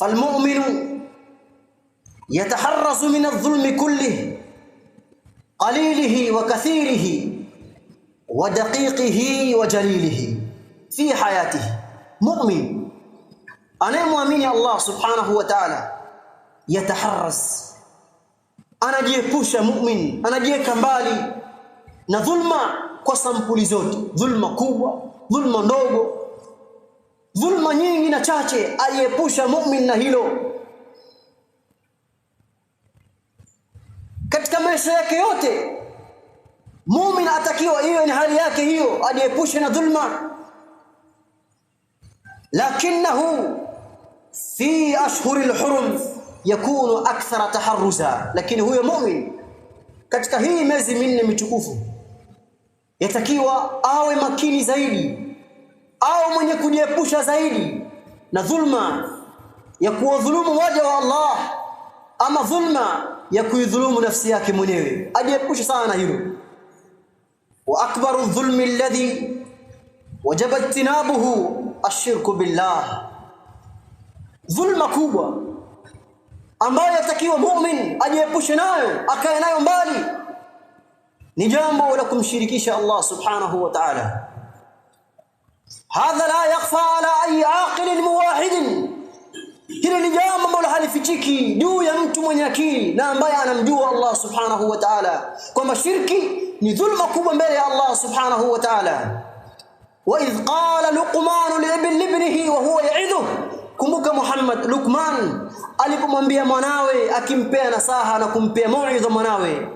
falmu'minu yataharrazu min adh-dhulmi kullihi qalilihi wa kathirihi wa daqiqihi wa jalilihi fi hayatihi. Mu'min anayemwamini Allah subhanahu wa ta'ala yataharraz, anajiepusha. Mu'min anajiweka mbali na dhulma kwa sampuli zote, dhulma kubwa, dhulma ndogo, dhulma nyingi na chache, aliepusha mu'min na hilo. Katika maisha yake yote mu'min atakiwa hiyo ni hali yake hiyo, aliepusha na dhulma. Lakinahu fi ashhuril hurum yakunu akthara taharruza, lakini huyo mu'min katika hii miezi minne mitukufu yatakiwa awe makini zaidi, au mwenye kujiepusha zaidi na dhulma ya kuwadhulumu waja wa Allah, ama dhulma ya kuidhulumu nafsi yake mwenyewe, ajiepushe sana na hilo. Wa akbaru dhulmi alladhi wajaba ijtinabuhu ashirku billah, dhulma kubwa ambayo yatakiwa mu'min ajiepushe nayo, akae nayo mbali, ni jambo la kumshirikisha Allah subhanahu wa ta'ala. Hadha la yakhfa ala ay aqil muwahid, hili ni jambo ambalo halifichiki juu ya mtu mwenye akili na ambaye anamjua Allah subhanahu wa ta'ala kwamba shirki ni dhulma kubwa mbele ya Allah subhanahu wa ta'ala. Wa idh qala Luqman li ibnihi wa huwa ya'idhu, kumbuka Muhammad, Luqman alipomwambia mwanawe, akimpea nasaha na kumpea mauidha mwanawe,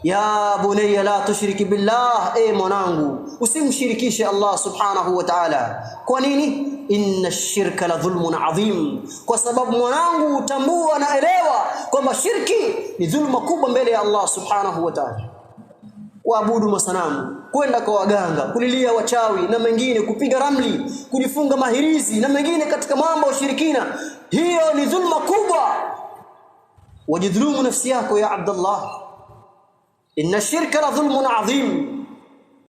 ya bunayya la tushriki billah, mwanangu usimshirikishe Allah subhanahu wa ta'ala. Kwa nini? Inna ash-shirka la dhulmun adhim, kwa sababu mwanangu utambua na elewa kwamba shirki ni dhulma kubwa mbele ya Allah subhanahu wa ta'ala. Waabudu masanamu, kwenda kwa waganga, kulilia wachawi na mengine, kupiga ramli, kujifunga mahirizi na mengine katika mambo ya ushirikina, hiyo ni dhulma kubwa. Wajidhulumu nafsi yako ya Abdullah, inna shirka la dhulmun adhim.